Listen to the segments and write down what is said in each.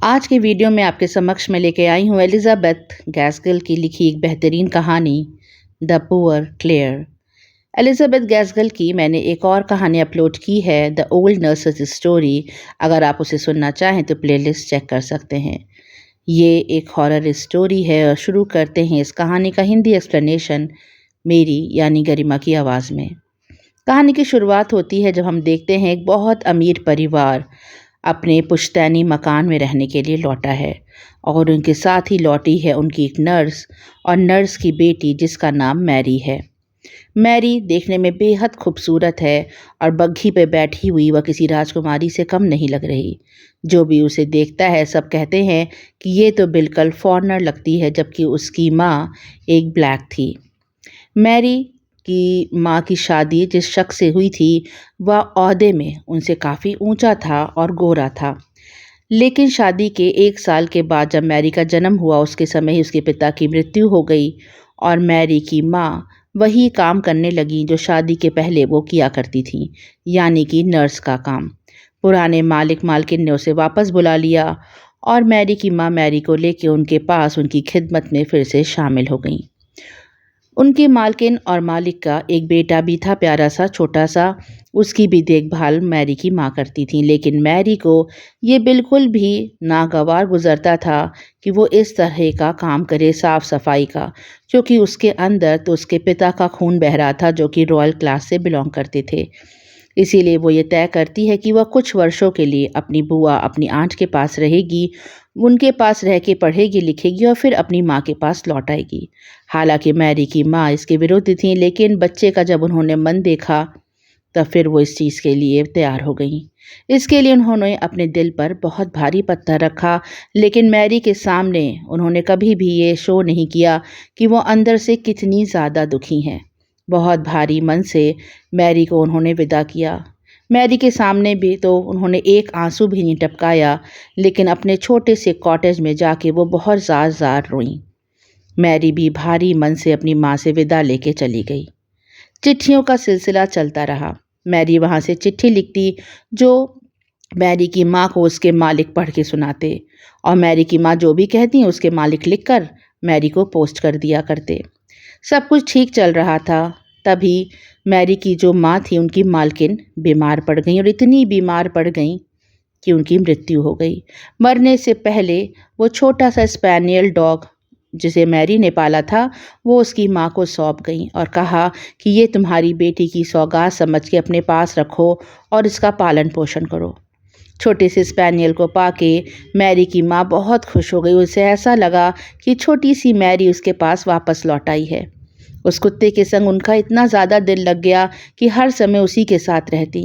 आज के वीडियो में आपके समक्ष मैं लेके आई हूँ एलिजाबेथ गैस्गल की लिखी एक बेहतरीन कहानी द पुअर क्लेयर। एलिजाबेथ गैस्गल की मैंने एक और कहानी अपलोड की है, द ओल्ड नर्सेस स्टोरी। अगर आप उसे सुनना चाहें तो प्लेलिस्ट चेक कर सकते हैं। ये एक हॉरर स्टोरी है और शुरू करते हैं इस कहानी का हिंदी एक्सप्लेनेशन मेरी यानी गरिमा की आवाज़ में। कहानी की शुरुआत होती है जब हम देखते हैं एक बहुत अमीर परिवार अपने पुश्तैनी मकान में रहने के लिए लौटा है और उनके साथ ही लौटी है उनकी एक नर्स और नर्स की बेटी जिसका नाम मैरी है। मैरी देखने में बेहद खूबसूरत है और बग्घी पे बैठी हुई वह किसी राजकुमारी से कम नहीं लग रही। जो भी उसे देखता है सब कहते हैं कि ये तो बिल्कुल फॉरेनर लगती है, जबकि उसकी माँ एक ब्लैक थी। मैरी की माँ की शादी जिस शख्स से हुई थी वह ओहदे में उनसे काफ़ी ऊंचा था और गोरा था, लेकिन शादी के 1 साल के बाद जब मैरी का जन्म हुआ उसके समय ही उसके पिता की मृत्यु हो गई और मैरी की माँ वही काम करने लगी जो शादी के पहले वो किया करती थी, यानी कि नर्स का काम। पुराने मालिक मालकिन ने उसे वापस बुला लिया और मैरी की माँ मैरी को लेकर उनके पास उनकी खिदमत में फिर से शामिल हो गई। उनकी मालकिन और मालिक का एक बेटा भी था, प्यारा सा छोटा सा। उसकी भी देखभाल मैरी की माँ करती थी, लेकिन मैरी को ये बिल्कुल भी नागवार गुजरता था कि वो इस तरह का काम करे, साफ सफाई का, क्योंकि उसके अंदर तो उसके पिता का खून बह रहा था जो कि रॉयल क्लास से बिलोंग करते थे। इसीलिए वो ये तय करती है कि वह कुछ वर्षों के लिए अपनी बुआ अपनी आंट के पास रहेगी, उनके पास रह के पढ़ेगी लिखेगी और फिर अपनी माँ के पास लौट आएगी। हालांकि मैरी की माँ इसके विरुद्ध थी, लेकिन बच्चे का जब उन्होंने मन देखा तब फिर वो इस चीज़ के लिए तैयार हो गई। इसके लिए उन्होंने अपने दिल पर बहुत भारी पत्थर रखा, लेकिन मैरी के सामने उन्होंने कभी भी ये शो नहीं किया कि वो अंदर से कितनी ज़्यादा दुखी हैं। बहुत भारी मन से मैरी को उन्होंने विदा किया। मैरी के सामने भी तो उन्होंने एक आंसू भी नहीं टपकाया, लेकिन अपने छोटे से कॉटेज में जाके वो बहुत ज़ार रोईं। मैरी भी भारी मन से अपनी माँ से विदा लेके चली गई। चिट्ठियों का सिलसिला चलता रहा। मैरी वहाँ से चिट्ठी लिखती जो मैरी की माँ को उसके मालिक पढ़ के सुनाते और मैरी की माँ जो भी कहती उसके मालिक लिखकर मैरी को पोस्ट कर दिया करते। सब कुछ ठीक चल रहा था, तभी मैरी की जो माँ थी उनकी मालकिन बीमार पड़ गई और इतनी बीमार पड़ गई कि उनकी मृत्यु हो गई। मरने से पहले वो छोटा सा स्पैनियल डॉग जिसे मैरी ने पाला था वो उसकी माँ को सौंप गई और कहा कि ये तुम्हारी बेटी की सौगात समझ के अपने पास रखो और इसका पालन पोषण करो। छोटे से स्पैनियल को पाके मैरी की माँ बहुत खुश हो गई। उसे ऐसा लगा कि छोटी सी मैरी उसके पास वापस लौट आई है। उस कुत्ते के संग उनका इतना ज़्यादा दिल लग गया कि हर समय उसी के साथ रहती।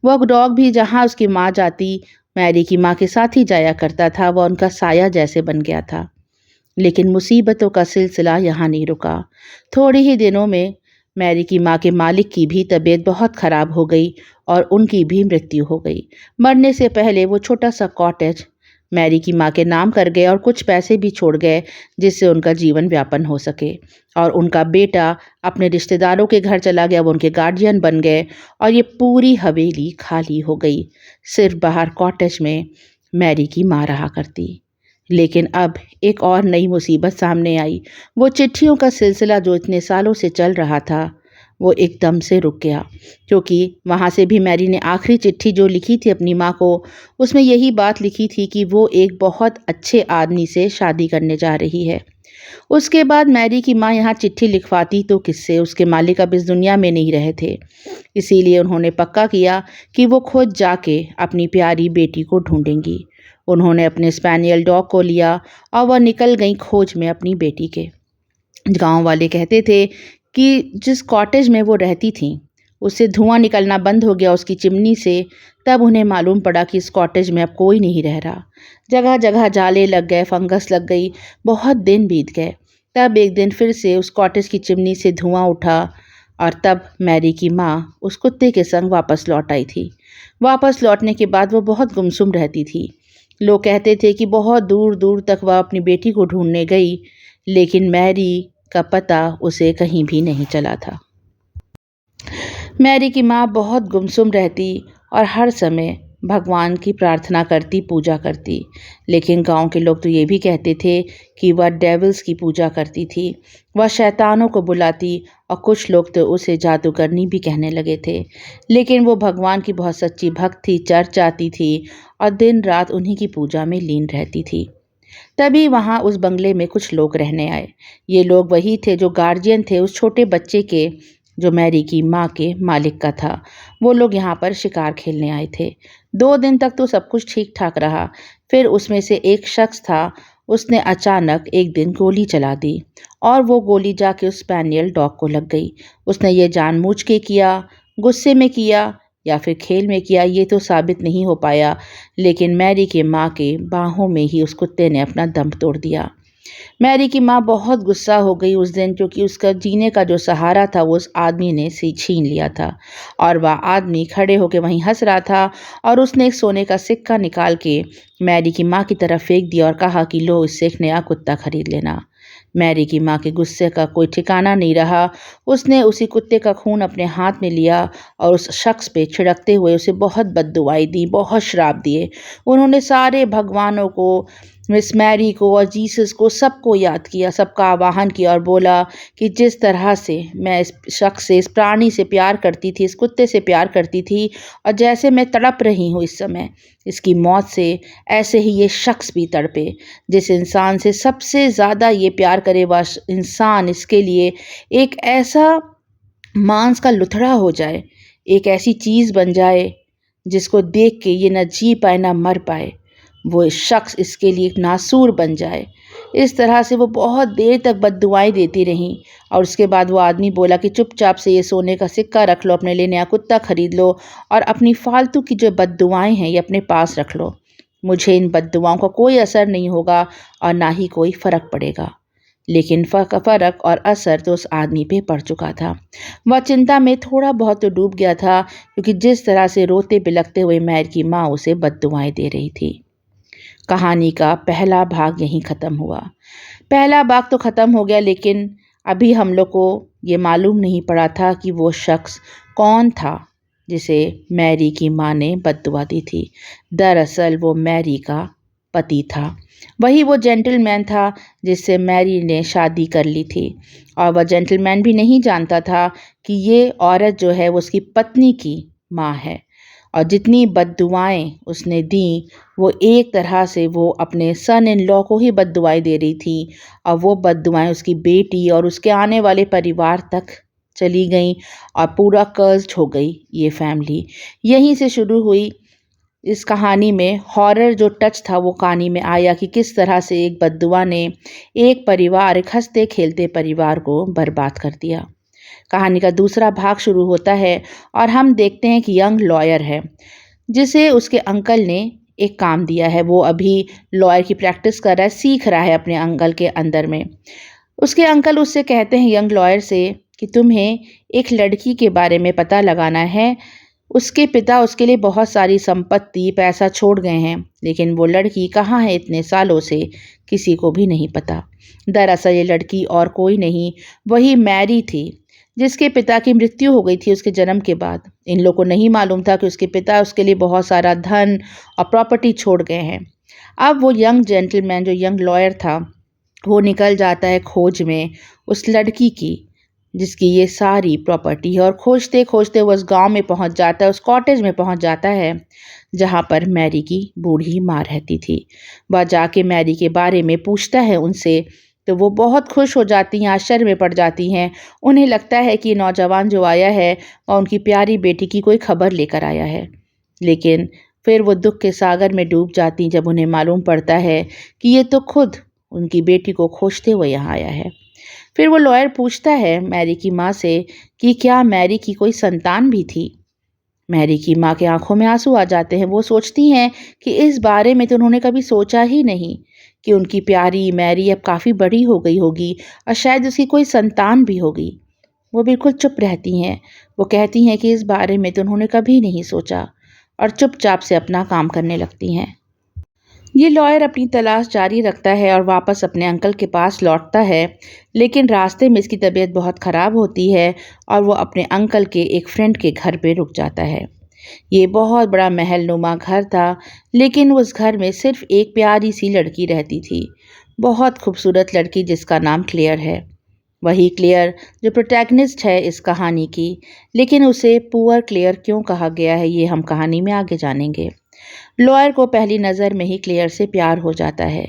वह डॉग भी जहाँ उसकी माँ जाती मैरी की माँ के साथ ही जाया करता था। वह उनका साया जैसे बन गया था। लेकिन मुसीबतों का सिलसिला यहाँ नहीं रुका। थोड़े ही दिनों में मैरी की माँ के मालिक की भी तबीयत बहुत ख़राब हो गई और उनकी भी मृत्यु हो गई। मरने से पहले वो छोटा सा कॉटेज मैरी की माँ के नाम कर गए और कुछ पैसे भी छोड़ गए जिससे उनका जीवन व्यापन हो सके। और उनका बेटा अपने रिश्तेदारों के घर चला गया, वो उनके गार्जियन बन गए और ये पूरी हवेली खाली हो गई। सिर्फ बाहर कॉटेज में मैरी की माँ रहा करती। लेकिन अब एक और नई मुसीबत सामने आई। वो चिट्ठियों का सिलसिला जो इतने सालों से चल रहा था वो एकदम से रुक गया, क्योंकि वहाँ से भी मैरी ने आखिरी चिट्ठी जो लिखी थी अपनी माँ को उसमें यही बात लिखी थी कि वो एक बहुत अच्छे आदमी से शादी करने जा रही है। उसके बाद मैरी की माँ यहाँ चिट्ठी लिखवाती तो किससे, उसके मालिक अब इस दुनिया में नहीं रहे थे। इसीलिए उन्होंने पक्का किया कि वो खुद जाके अपनी प्यारी बेटी को ढूंढेंगी। उन्होंने अपने स्पैनियल डॉग को लिया और वह निकल गई खोज में अपनी बेटी के। गांव वाले कहते थे कि जिस कॉटेज में वो रहती थी उससे धुआं निकलना बंद हो गया उसकी चिमनी से। तब उन्हें मालूम पड़ा कि इस कॉटेज में अब कोई नहीं रह रहा। जगह जगह जाले लग गए, फंगस लग गई। बहुत दिन बीत गए। तब एक दिन फिर से उस कॉटेज की चिमनी से धुआं उठा और तब मैरी की माँ उस कुत्ते के संग वापस लौट आई थी। वापस लौटने के बाद वो बहुत गुमसुम रहती थी। लोग कहते थे कि बहुत दूर दूर तक वह अपनी बेटी को ढूंढने गई, लेकिन मैरी का पता उसे कहीं भी नहीं चला था। मैरी की माँ बहुत गुमसुम रहती और हर समय भगवान की प्रार्थना करती, पूजा करती। लेकिन गांव के लोग तो ये भी कहते थे कि वह डेविल्स की पूजा करती थी, वह शैतानों को बुलाती, और कुछ लोग तो उसे जादूगरनी भी कहने लगे थे। लेकिन वो भगवान की बहुत सच्ची भक्त थी, चर्च जाती थी और दिन रात उन्हीं की पूजा में लीन रहती थी। तभी वहाँ उस बंगले में कुछ लोग रहने आए। ये लोग वही थे जो गार्जियन थे उस छोटे बच्चे के, जो मैरी की माँ के मालिक का था। वो लोग यहाँ पर शिकार खेलने आए थे। 2 दिन तक तो सब कुछ ठीक ठाक रहा। फिर उसमें से एक शख्स था, उसने अचानक एक दिन गोली चला दी और वो गोली जाके उस स्पैनियल डॉग को लग गई। उसने ये जानबूझ के किया, गुस्से में किया या फिर खेल में किया, ये तो साबित नहीं हो पाया, लेकिन मैरी के माँ के बाहों में ही उस कुत्ते ने अपना दम तोड़ दिया। मैरी की माँ बहुत गुस्सा हो गई उस दिन, क्योंकि उसका जीने का जो सहारा था वो उस आदमी ने से छीन लिया था। और वह आदमी खड़े होकर वहीं हंस रहा था, और उसने एक सोने का सिक्का निकाल के मैरी की माँ की तरफ फेंक दिया और कहा कि लो, इससे एक नया कुत्ता खरीद लेना। मैरी की माँ के गुस्से का कोई ठिकाना नहीं रहा। उसने उसी कुत्ते का खून अपने हाथ में लिया और उस शख्स पे छिड़कते हुए उसे बहुत बद्दुआएं दी, बहुत श्राप दिए। उन्होंने सारे भगवानों को, मिस मैरी को और जीसस को, सबको याद किया, सबका आवाहन किया और बोला कि जिस तरह से मैं इस शख्स से, इस प्राणी से प्यार करती थी, इस कुत्ते से प्यार करती थी, और जैसे मैं तड़प रही हूँ इस समय इसकी मौत से, ऐसे ही ये शख्स भी तड़पे। जिस इंसान से सबसे ज़्यादा ये प्यार करे वह इंसान इसके लिए एक ऐसा मांस का लुथड़ा हो जाए, एक ऐसी चीज़ बन जाए जिसको देख के ये न जी पाए न मर पाए। वो शख्स इसके लिए एक नासूर बन जाए। इस तरह से वो बहुत देर तक बद्दुआएं देती रहीं, और उसके बाद वो आदमी बोला कि चुपचाप से ये सोने का सिक्का रख लो, अपने लिए नया कुत्ता खरीद लो, और अपनी फालतू की जो बद्दुआएं हैं ये अपने पास रख लो। मुझे इन बद्दुआओं का कोई असर नहीं होगा और ना ही कोई फ़र्क पड़ेगा। लेकिन फ़र्क और असर तो उस आदमी पे पड़ चुका था। वह चिंता में थोड़ा बहुत तो डूब गया था, क्योंकि जिस तरह से रोते बिलखते हुए मैरी की माँ उसे बद्दुआएं दे रही थी। कहानी का पहला भाग यहीं ख़त्म हुआ। पहला भाग तो ख़त्म हो गया, लेकिन अभी हम लोग को ये मालूम नहीं पड़ा था कि वो शख्स कौन था जिसे मैरी की माँ ने बद्दुआ दी थी। दरअसल वो मैरी का पति था। वही वो जेंटलमैन था जिससे मैरी ने शादी कर ली थी, और वह जेंटलमैन भी नहीं जानता था कि ये औरत जो है वो उसकी पत्नी की माँ है। और जितनी बद्दुआएं उसने दी, वो एक तरह से वो अपने सन इन लॉ को ही बद्दुआएं दे रही थी, और वो बद्दुआएं उसकी बेटी और उसके आने वाले परिवार तक चली गईं, और पूरा कर्स्ड हो गई ये फैमिली। यहीं से शुरू हुई इस कहानी में हॉरर जो टच था, वो कहानी में आया कि किस तरह से एक बद्दुआ ने एक परिवार, एक हंसते खेलते परिवार को बर्बाद कर दिया। कहानी का दूसरा भाग शुरू होता है और हम देखते हैं कि यंग लॉयर है जिसे उसके अंकल ने एक काम दिया है। वो अभी लॉयर की प्रैक्टिस कर रहा है, सीख रहा है अपने अंकल के अंदर में। उसके अंकल उससे कहते हैं, यंग लॉयर से, कि तुम्हें एक लड़की के बारे में पता लगाना है। उसके पिता उसके लिए बहुत सारी संपत्ति, पैसा छोड़ गए हैं, लेकिन वो लड़की कहाँ है इतने सालों से किसी को भी नहीं पता। दरअसल ये लड़की और कोई नहीं, वही मैरी थी जिसके पिता की मृत्यु हो गई थी उसके जन्म के बाद। इन लोगों को नहीं मालूम था कि उसके पिता उसके लिए बहुत सारा धन और प्रॉपर्टी छोड़ गए हैं। अब वो यंग जेंटलमैन जो यंग लॉयर था, वो निकल जाता है खोज में उस लड़की की जिसकी ये सारी प्रॉपर्टी है, और खोजते खोजते वो उस गांव में पहुंच जाता है, उस कॉटेज में पहुंच जाता है जहां पर मैरी की बूढ़ी माँ रहती थी। वह जाके मैरी के बारे में पूछता है उनसे, तो वो बहुत खुश हो जाती हैं, आश्चर्य में पड़ जाती हैं। उन्हें लगता है कि नौजवान जो आया है और उनकी प्यारी बेटी की कोई खबर लेकर आया है। लेकिन फिर वो दुख के सागर में डूब जाती जब उन्हें मालूम पड़ता है कि ये तो खुद उनकी बेटी को खोजते हुए यहाँ आया है। फिर वो लॉयर पूछता है मैरी की माँ से कि क्या मैरी की कोई संतान भी थी। मैरी की माँ के आंखों में आंसू आ जाते हैं। वो सोचती हैं कि इस बारे में तो उन्होंने कभी सोचा ही नहीं कि उनकी प्यारी मैरी अब काफ़ी बड़ी हो गई होगी और शायद उसकी कोई संतान भी होगी। वो बिल्कुल चुप रहती हैं। वो कहती हैं कि इस बारे में तो उन्होंने कभी नहीं सोचा, और चुपचाप से अपना काम करने लगती हैं। ये लॉयर अपनी तलाश जारी रखता है और वापस अपने अंकल के पास लौटता है, लेकिन रास्ते में इसकी तबीयत बहुत ख़राब होती है और वो अपने अंकल के एक फ्रेंड के घर पे रुक जाता है। ये बहुत बड़ा महलनुमा घर था, लेकिन उस घर में सिर्फ एक प्यारी सी लड़की रहती थी, बहुत खूबसूरत लड़की जिसका नाम क्लेयर है। वही क्लेयर जो प्रोटैगनिस्ट है इस कहानी की, लेकिन उसे पुअर क्लेयर क्यों कहा गया है ये हम कहानी में आगे जानेंगे। लॉयर को पहली नज़र में ही क्लेयर से प्यार हो जाता है।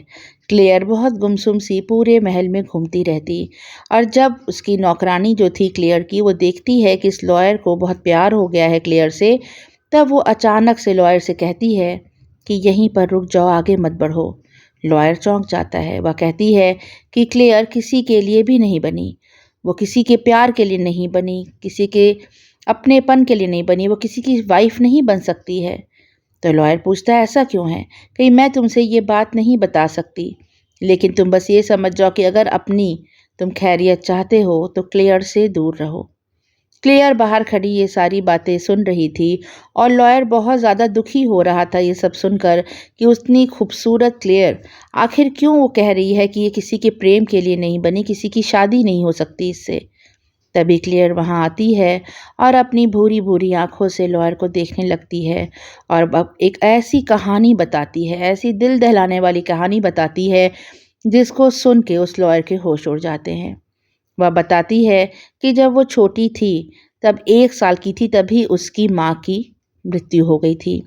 क्लेयर बहुत गुमसुम सी पूरे महल में घूमती रहती, और जब उसकी नौकरानी जो थी क्लेयर की वो देखती है कि इस लॉयर को बहुत प्यार हो गया है क्लेयर से, तब वो अचानक से लॉयर से कहती है कि यहीं पर रुक जाओ, आगे मत बढ़ो। लॉयर चौंक जाता है। वह कहती है कि क्लेयर किसी के लिए भी नहीं बनी, वो किसी के प्यार के लिए नहीं बनी, किसी के अपनेपन के लिए नहीं बनी, वो किसी की वाइफ नहीं बन सकती है। तो लॉयर पूछता है ऐसा क्यों है? कहीं मैं तुमसे ये बात नहीं बता सकती, लेकिन तुम बस ये समझ जाओ कि अगर अपनी तुम खैरियत चाहते हो तो क्लेयर से दूर रहो। क्लेयर बाहर खड़ी ये सारी बातें सुन रही थी, और लॉयर बहुत ज़्यादा दुखी हो रहा था ये सब सुनकर कि उतनी खूबसूरत क्लेयर आखिर क्यों वो कह रही है कि ये किसी के प्रेम के लिए नहीं बनी, किसी की शादी नहीं हो सकती इससे। तभी क्लेयर वहाँ आती है और अपनी भूरी भूरी आंखों से लॉयर को देखने लगती है, और अब एक ऐसी कहानी बताती है, ऐसी दिल दहलाने वाली कहानी बताती है जिसको सुन के उस लॉयर के होश उड़ जाते हैं। वह बताती है कि जब वो छोटी थी, तब 1 साल की थी, तभी उसकी माँ की मृत्यु हो गई थी।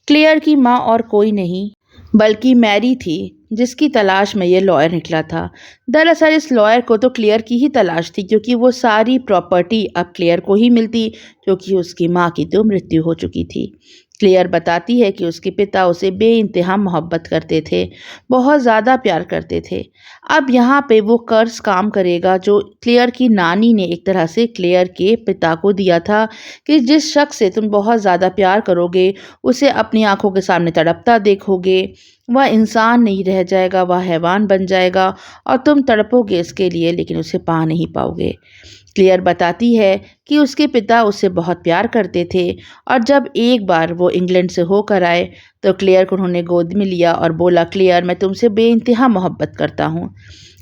क्लेयर की माँ और कोई नहीं बल्कि मैरी थी, जिसकी तलाश में ये लॉयर निकला था। दरअसल इस लॉयर को तो क्लेयर की ही तलाश थी, क्योंकि वो सारी प्रॉपर्टी अब क्लेयर को ही मिलती, क्योंकि उसकी माँ की तो मृत्यु हो चुकी थी। क्लेयर बताती है कि उसके पिता उसे बेइंतहा मोहब्बत करते थे, बहुत ज़्यादा प्यार करते थे। अब यहाँ पे वो कर्ज काम करेगा जो क्लेयर की नानी ने एक तरह से क्लेयर के पिता को दिया था, कि जिस शख्स से तुम बहुत ज़्यादा प्यार करोगे, उसे अपनी आंखों के सामने तड़पता देखोगे, वह इंसान नहीं रह जाएगा, वह हैवान बन जाएगा, और तुम तड़पोगे इसके लिए, लेकिन उसे पा नहीं पाओगे। क्लेयर बताती है कि उसके पिता उससे बहुत प्यार करते थे, और जब एक बार वो इंग्लैंड से होकर आए तो क्लेयर को उन्होंने गोद में लिया और बोला, क्लेयर मैं तुमसे बेइंतहा मोहब्बत करता हूँ।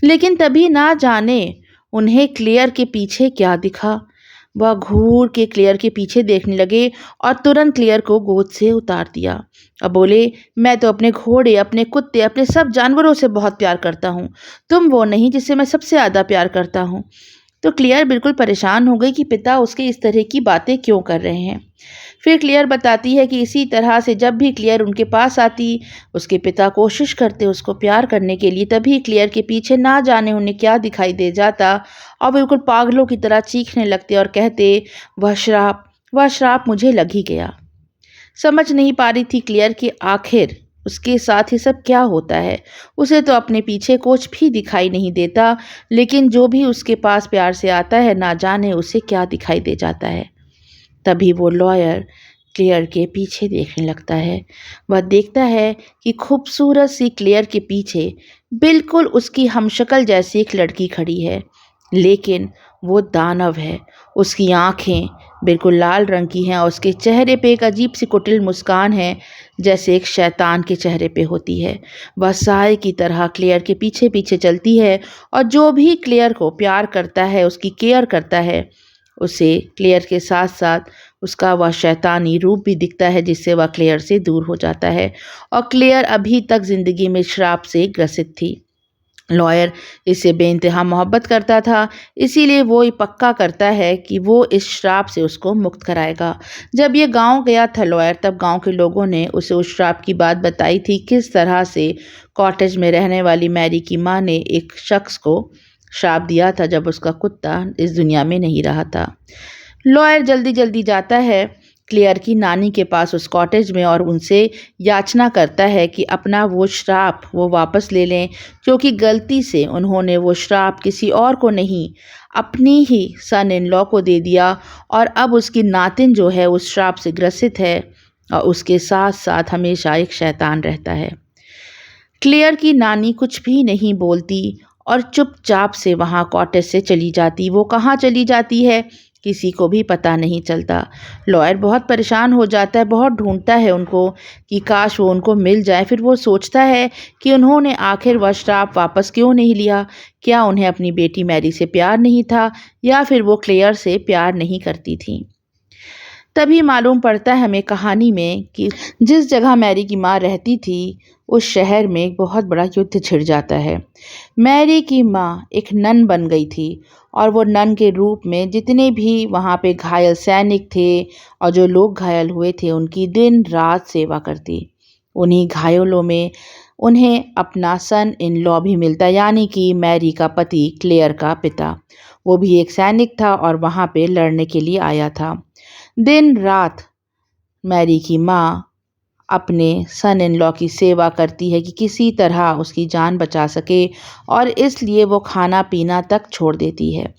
लेकिन तभी ना जाने उन्हें क्लेयर के पीछे क्या दिखा। वह घूर के क्लेयर के पीछे देखने लगे और तुरंत क्लेयर को गोद से उतार दिया और बोले, मैं तो अपने घोड़े, अपने कुत्ते, अपने सब जानवरों से बहुत प्यार करता हूँ, तुम वो नहीं जिससे मैं सबसे ज़्यादा प्यार करता हूँ। तो क्लेयर बिल्कुल परेशान हो गई कि पिता उसके इस तरह की बातें क्यों कर रहे हैं। फिर क्लेयर बताती है कि इसी तरह से जब भी क्लेयर उनके पास आती, उसके पिता कोशिश करते उसको प्यार करने के लिए, तभी क्लेयर के पीछे ना जाने उन्हें क्या दिखाई दे जाता, और बिल्कुल पागलों की तरह चीखने लगते और कहते, वह श्राप मुझे लग ही गया। समझ नहीं पा रही थी क्लेयर कि आखिर उसके साथ ही सब क्या होता है। उसे तो अपने पीछे कुछ भी दिखाई नहीं देता, लेकिन जो भी उसके पास प्यार से आता है, ना जाने उसे क्या दिखाई दे जाता है। तभी वो लॉयर क्लेयर के पीछे देखने लगता है। वह देखता है कि खूबसूरत सी क्लेयर के पीछे बिल्कुल उसकी हमशक्ल जैसी एक लड़की खड़ी है, लेकिन वो दानव है। उसकी आंखें बिल्कुल लाल रंग की हैं और उसके चेहरे पे एक अजीब सी कुटिल मुस्कान है, जैसे एक शैतान के चेहरे पे होती है। वह साए की तरह क्लेयर के पीछे पीछे चलती है, और जो भी क्लेयर को प्यार करता है, उसकी केयर करता है, उसे क्लेयर के साथ साथ उसका वह शैतानी रूप भी दिखता है, जिससे वह क्लेयर से दूर हो जाता है। और क्लेयर अभी तक ज़िंदगी में श्राप से ग्रसित थी। लॉयर इससे बेइंतहा मोहब्बत करता था, इसीलिए वो ये पक्का करता है कि वो इस श्राप से उसको मुक्त कराएगा। जब ये गांव गया था लॉयर, तब गांव के लोगों ने उसे उस श्राप की बात बताई थी, किस तरह से कॉटेज में रहने वाली मैरी की माँ ने एक शख्स को श्राप दिया था जब उसका कुत्ता इस दुनिया में नहीं रहा था। लॉयर जल्दी जल्दी जाता है क्लेयर की नानी के पास उस कॉटेज में, और उनसे याचना करता है कि अपना वो श्राप वो वापस ले लें, क्योंकि गलती से उन्होंने वो श्राप किसी और को नहीं, अपनी ही सन इन लॉ को दे दिया, और अब उसकी नातिन जो है उस श्राप से ग्रसित है, और उसके साथ साथ हमेशा एक शैतान रहता है। क्लेयर की नानी कुछ भी नहीं बोलती और चुपचाप से वहाँ कॉटेज से चली जाती। वो कहाँ चली जाती है किसी को भी पता नहीं चलता। लॉयर बहुत परेशान हो जाता है, बहुत ढूंढता है उनको कि काश वो उनको मिल जाए। फिर वो सोचता है कि उन्होंने आखिर वह श्राप वापस क्यों नहीं लिया। क्या उन्हें अपनी बेटी मैरी से प्यार नहीं था, या फिर वो क्लेयर से प्यार नहीं करती थी। तभी मालूम पड़ता है हमें कहानी में कि जिस जगह मैरी की माँ रहती थी उस शहर में एक बहुत बड़ा युद्ध छिड़ जाता है। मैरी की माँ एक नन बन गई थी और वो नन के रूप में जितने भी वहाँ पे घायल सैनिक थे और जो लोग घायल हुए थे उनकी दिन रात सेवा करती। उन्हीं घायलों में उन्हें अपना सन इन लॉ भी मिलता, यानी कि मैरी का पति क्लेयर का पिता। वो भी एक सैनिक था और वहाँ पे लड़ने के लिए आया था। दिन रात मैरी की माँ अपने सन इन लॉ की सेवा करती है कि किसी तरह उसकी जान बचा सके और इसलिए वो खाना पीना तक छोड़ देती है।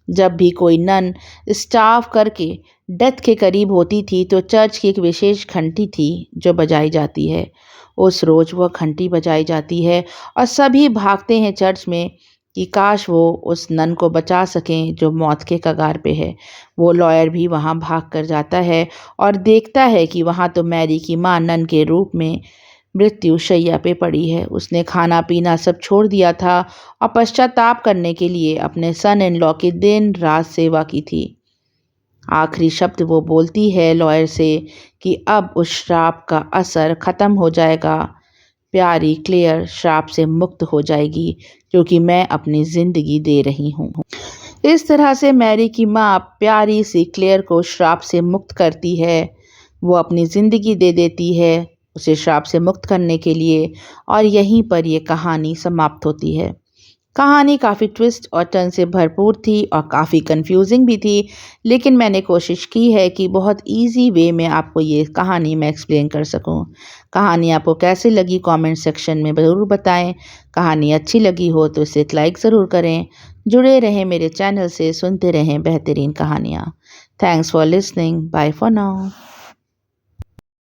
जब भी कोई नन स्टार्व करके डेथ के करीब होती थी तो चर्च की एक विशेष घंटी थी जो बजाई जाती है। उस रोज़ वह घंटी बजाई जाती है और सभी भागते हैं चर्च में कि काश वो उस नन को बचा सकें जो मौत के कगार पे है। वो लॉयर भी वहाँ भाग कर जाता है और देखता है कि वहाँ तो मैरी की माँ नन के रूप में मृत्यु शैया पे पड़ी है। उसने खाना पीना सब छोड़ दिया था और पश्चाताप करने के लिए अपने सन इन लॉ की दिन रात सेवा की थी। आखिरी शब्द वो बोलती है लॉयर से कि अब उस श्राप का असर ख़त्म हो जाएगा। प्यारी क्लेयर श्राप से मुक्त हो जाएगी क्योंकि मैं अपनी ज़िंदगी दे रही हूँ। इस तरह से मैरी की माँ प्यारी सी क्लेयर को श्राप से मुक्त करती है। वो अपनी ज़िंदगी दे देती है उसे श्राप से मुक्त करने के लिए और यहीं पर ये कहानी समाप्त होती है। कहानी काफ़ी ट्विस्ट और टर्न से भरपूर थी और काफ़ी कंफ्यूजिंग भी थी, लेकिन मैंने कोशिश की है कि बहुत इजी वे में आपको ये कहानी मैं एक्सप्लेन कर सकूं। कहानी आपको कैसे लगी कमेंट सेक्शन में ज़रूर बताएं। कहानी अच्छी लगी हो तो इसे एक लाइक ज़रूर करें। जुड़े रहें मेरे चैनल से, सुनते रहें बेहतरीन कहानियाँ। Thanks for listening. Bye for now.